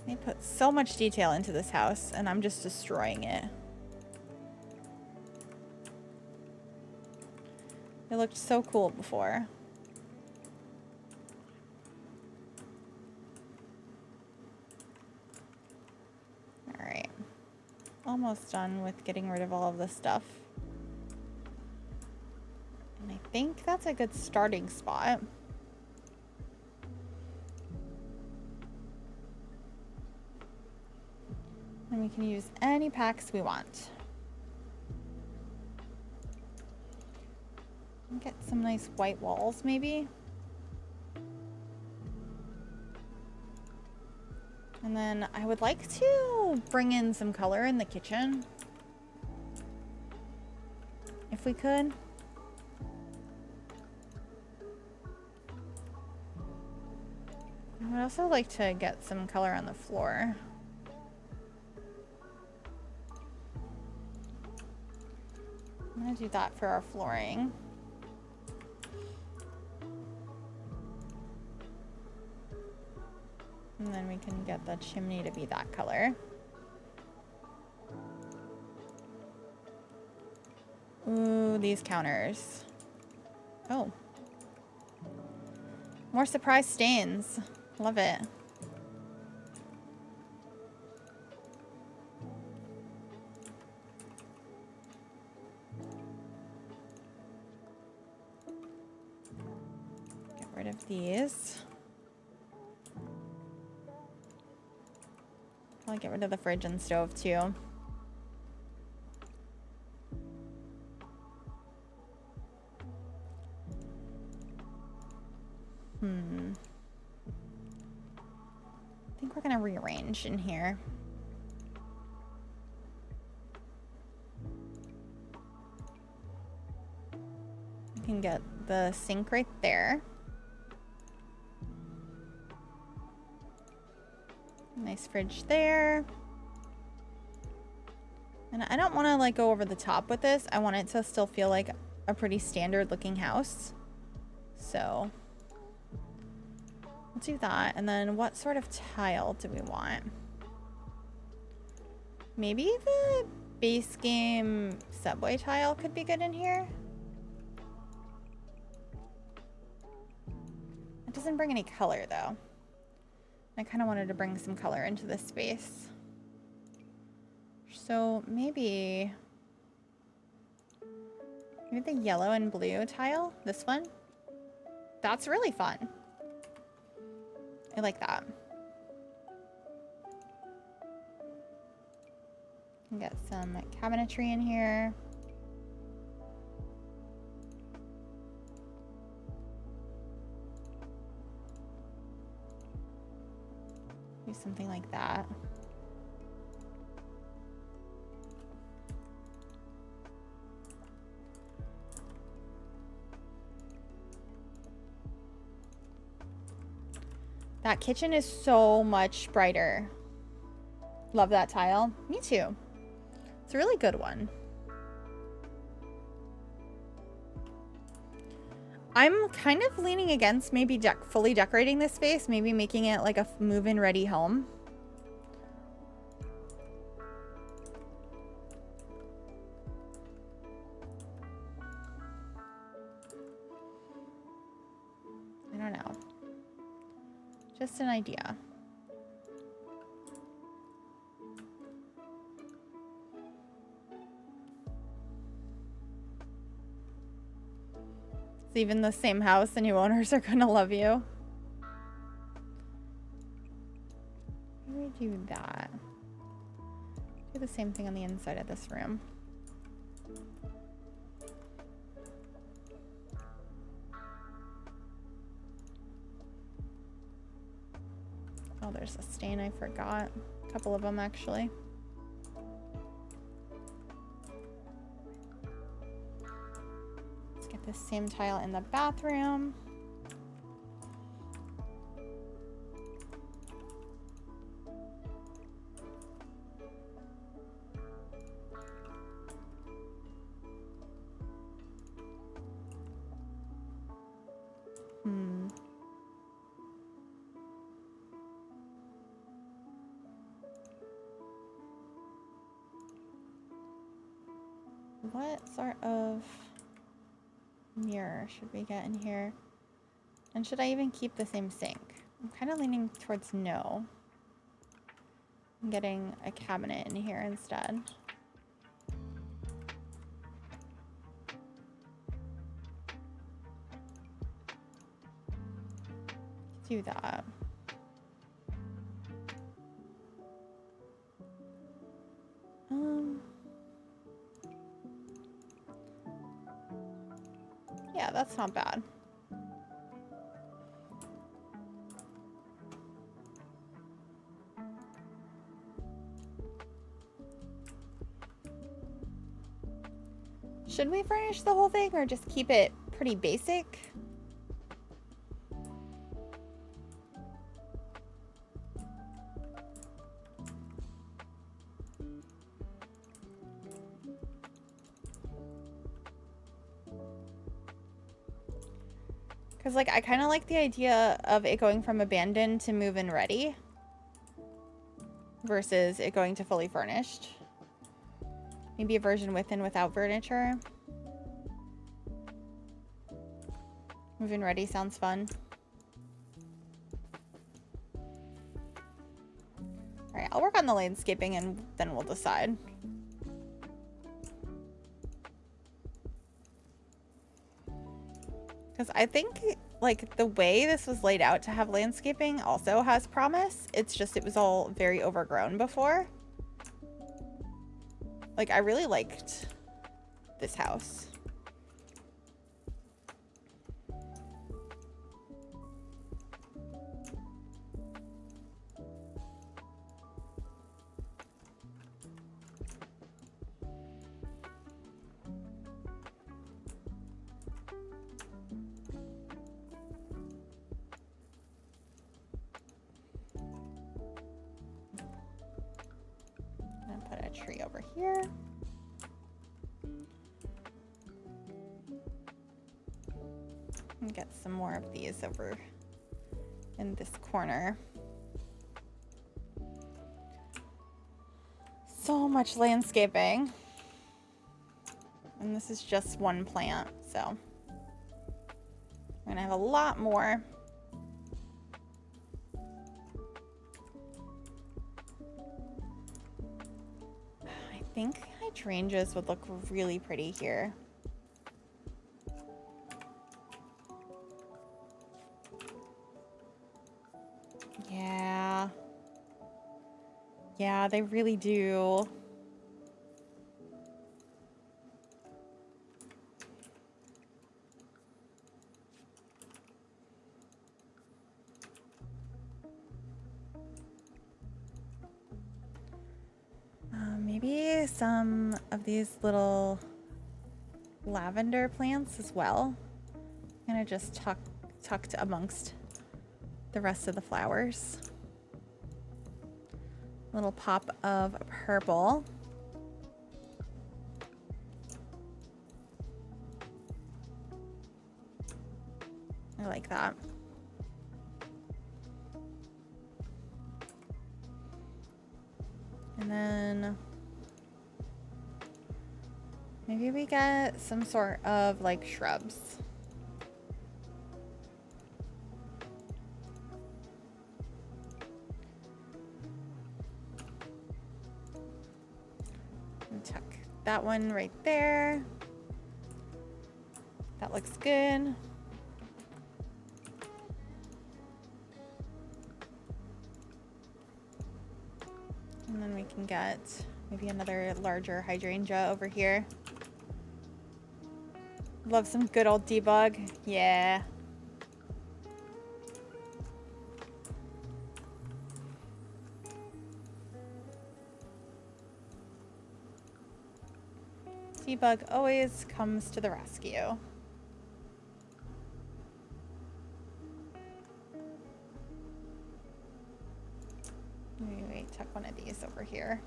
They put so much detail into this house, and I'm just destroying it. It looked so cool before. Alright. Almost done with getting rid of all of this stuff. And I think that's a good starting spot. And we can use any packs we want. Get some nice white walls, maybe. And then I would like to bring in some color in the kitchen. If we could. I would also like to get some color on the floor. I'm gonna do that for our flooring. And then we can get the chimney to be that color. Ooh, these counters. Oh. More surprise stains. Love it. Get rid of these. I'll get rid of the fridge and stove too. I think we're gonna rearrange in here. We can get the sink right there. Nice fridge there. And I don't want to like go over the top with this. I want it to still feel like a pretty standard looking house. So we'll do that. And then what sort of tile do we want? Maybe the base game subway tile could be good in here. It doesn't bring any color though. I kind of wanted to bring some color into this space. So maybe the yellow and blue tile, this one. That's really fun. I like that. Get some cabinetry in here. Do something like that. That kitchen is so much brighter. Love that tile. Me too. It's a really good one. I'm kind of leaning against maybe fully decorating this space, maybe making it like a move-in ready home. I don't know. Just an idea. Even the same house, the new owners are gonna love you. Maybe do that. Do the same thing on the inside of this room. Oh, there's a stain I forgot. A couple of them actually. The same tile in the bathroom. What sort of mirror should we get in here? And should I even keep the same sink? I'm kind of leaning towards no. I'm getting a cabinet in here instead. Do that. Yeah, that's not bad. Should we furnish the whole thing or just keep it pretty basic? Because, like, I kind of like the idea of it going from abandoned to move-in ready versus it going to fully furnished. Maybe a version with and without furniture. Move-in ready sounds fun. Alright, I'll work on the landscaping and then we'll decide. Because I think, like, the way this was laid out to have landscaping also has promise. It's just it was all very overgrown before. Like, I really liked this house. Tree over here. And get some more of these over in this corner. So much landscaping. And this is just one plant, so we're gonna have a lot more. I think hydrangeas would look really pretty here. Yeah. Yeah, they really do. Maybe some of these little lavender plants as well. I'm gonna just tucked amongst the rest of the flowers. A little pop of purple. I like that. And then maybe we get some sort of like shrubs. And tuck that one right there. That looks good. And then we can get maybe another larger hydrangea over here. Love some good old debug. Yeah. Debug always comes to the rescue. Wait, tuck one of these over here.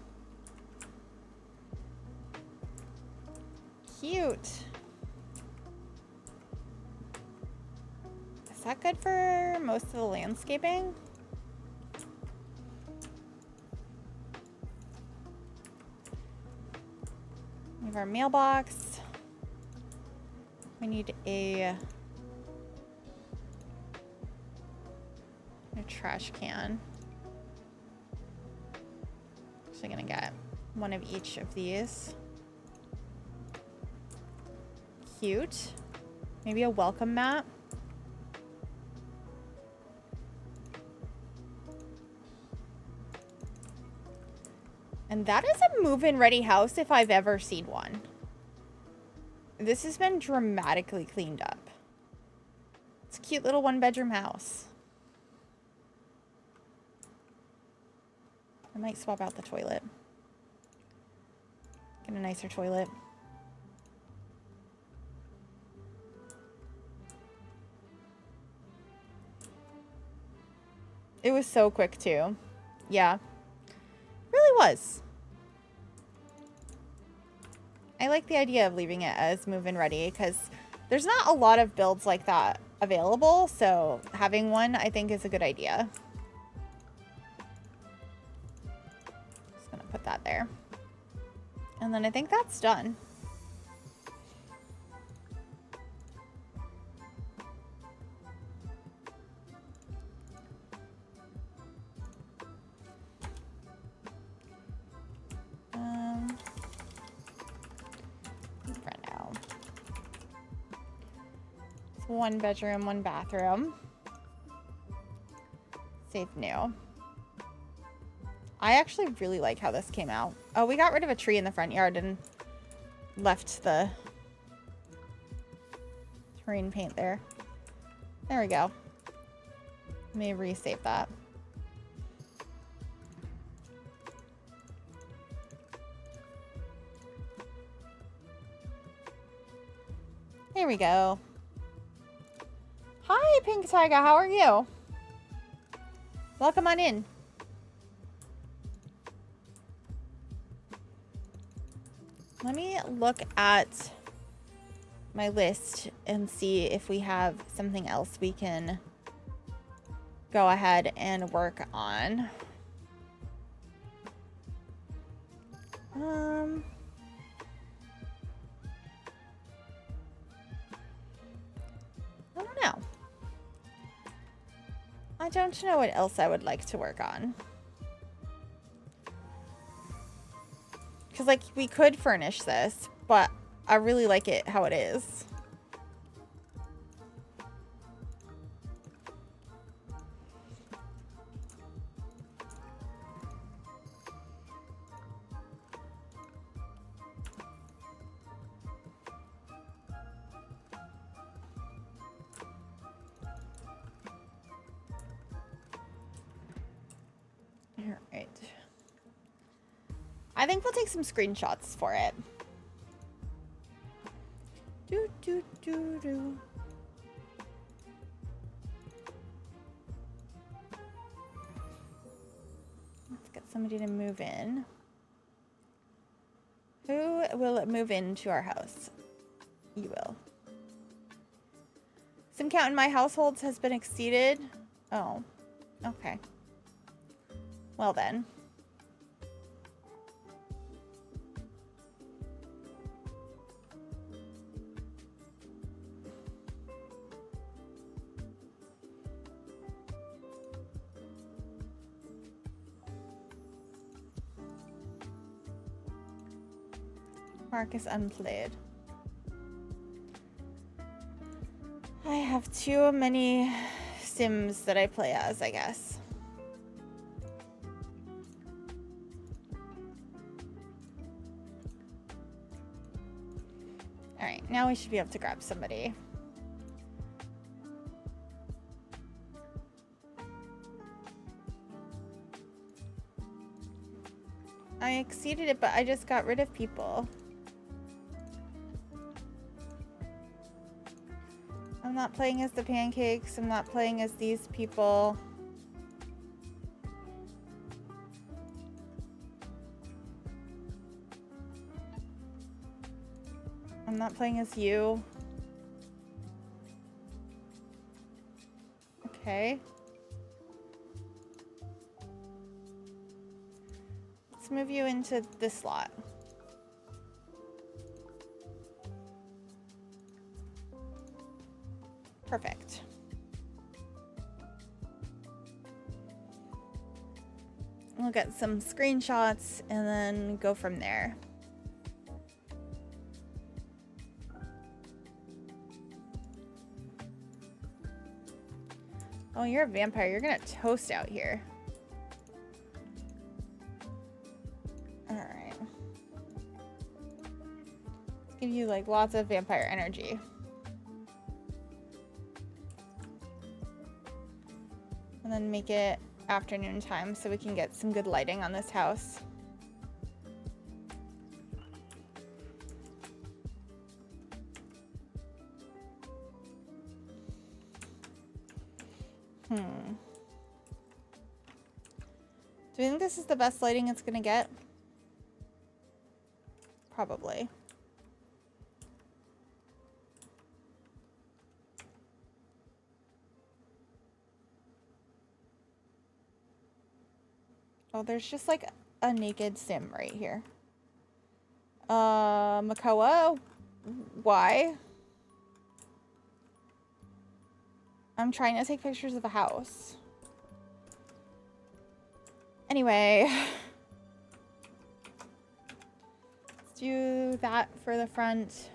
Cute. Is that good for most of the landscaping? We have our mailbox. We need a trash can. So I'm gonna get one of each of these. Cute. Maybe a welcome mat. And that is a move-in ready house if I've ever seen one. This has been dramatically cleaned up. It's a cute little one-bedroom house. I might swap out the toilet. Get a nicer toilet. It was so quick too. Yeah. Really was. I like the idea of leaving it as move-in ready because there's not a lot of builds like that available, so having one I think is a good idea. Just gonna put that there. And then I think that's done. For now. It's 1 bedroom, 1 bathroom. Save new. I actually really like how this came out. Oh, we got rid of a tree in the front yard and left the terrain paint there. There we go. Let me resave that. There we go. Hi, Pink Tiger. How are you? Welcome on in. Let me look at my list and see if we have something else we can go ahead and work on. I don't know. I don't know what else I would like to work on. Because, like, we could furnish this, but I really like it how it is. Alright. I think we'll take some screenshots for it. Do. Let's get somebody to move in. Who will move into our house? You will. Sim count in my households has been exceeded. Oh, okay. Well then. Marcus unplayed. I have too many Sims that I play as, I guess. Alright, now we should be able to grab somebody. I exceeded it, but I just got rid of people. I'm not playing as the pancakes. I'm not playing as these people. I'm not playing as you. Okay. Let's move you into this slot. Perfect. We'll get some screenshots and then go from there. Oh, you're a vampire. You're gonna toast out here. Alright. Let's give you like lots of vampire energy. And then make it afternoon time so we can get some good lighting on this house. Do you think this is the best lighting it's gonna get? Probably. Oh, there's just like a naked sim right here. Makoa? Why? I'm trying to take pictures of a house. Anyway. Let's do that for the front.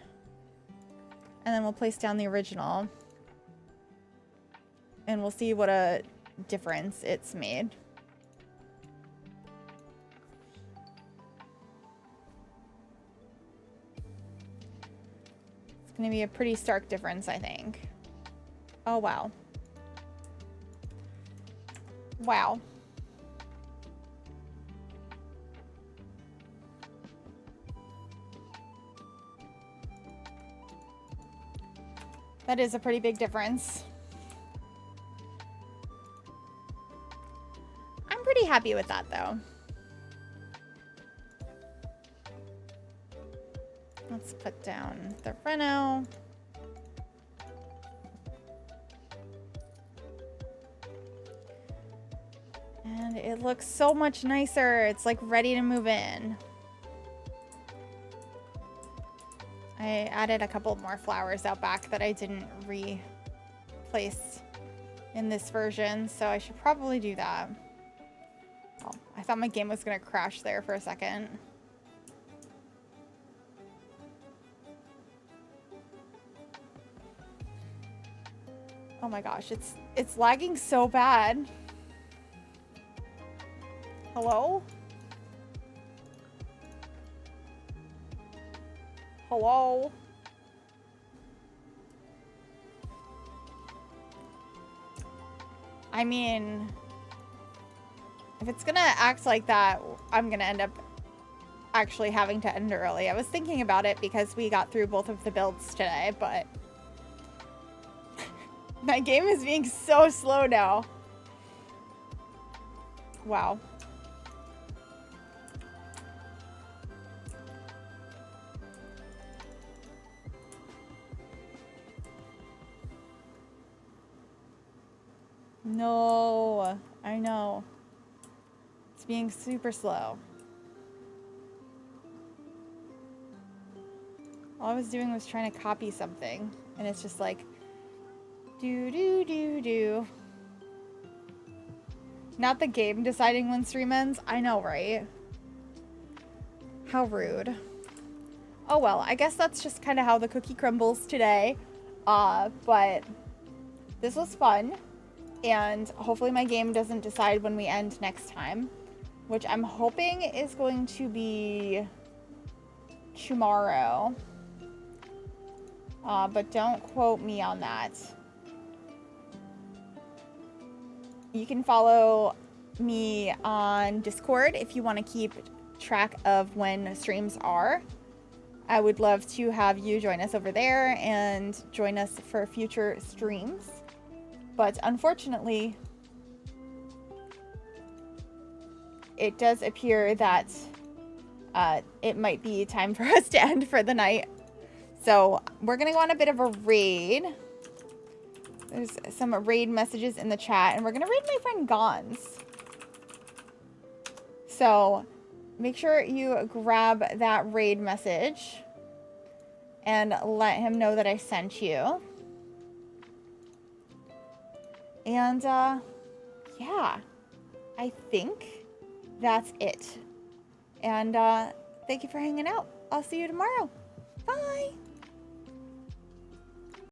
And then we'll place down the original. And we'll see what a difference it's made. It's gonna be a pretty stark difference, I think. Oh, wow. Wow. That is a pretty big difference. I'm pretty happy with that, though. Let's put down the Reno. And it looks so much nicer. It's like ready to move in. I added a couple more flowers out back that I didn't replace in this version, so I should probably do that. Oh, I thought my game was gonna crash there for a second. Oh my gosh, it's lagging so bad. Hello? Hello? I mean, if it's gonna act like that, I'm gonna end up actually having to end early. I was thinking about it because we got through both of the builds today, but my game is being so slow now. Wow. No, I know. It's being super slow. All I was doing was trying to copy something, and it's just like, do. Not the game deciding when stream ends. I know, right? How rude. Oh well, I guess that's just kind of how the cookie crumbles today. But this was fun. And hopefully my game doesn't decide when we end next time, which I'm hoping is going to be tomorrow. But don't quote me on that. You can follow me on Discord if you want to keep track of when streams are. I would love to have you join us over there and join us for future streams. But unfortunately, it does appear that it might be time for us to end for the night. So we're going to go on a bit of a raid. There's some raid messages in the chat, and we're going to raid my friend Gons. So make sure you grab that raid message and let him know that I sent you. And yeah, I think that's it. And thank you for hanging out. I'll see you tomorrow. Bye.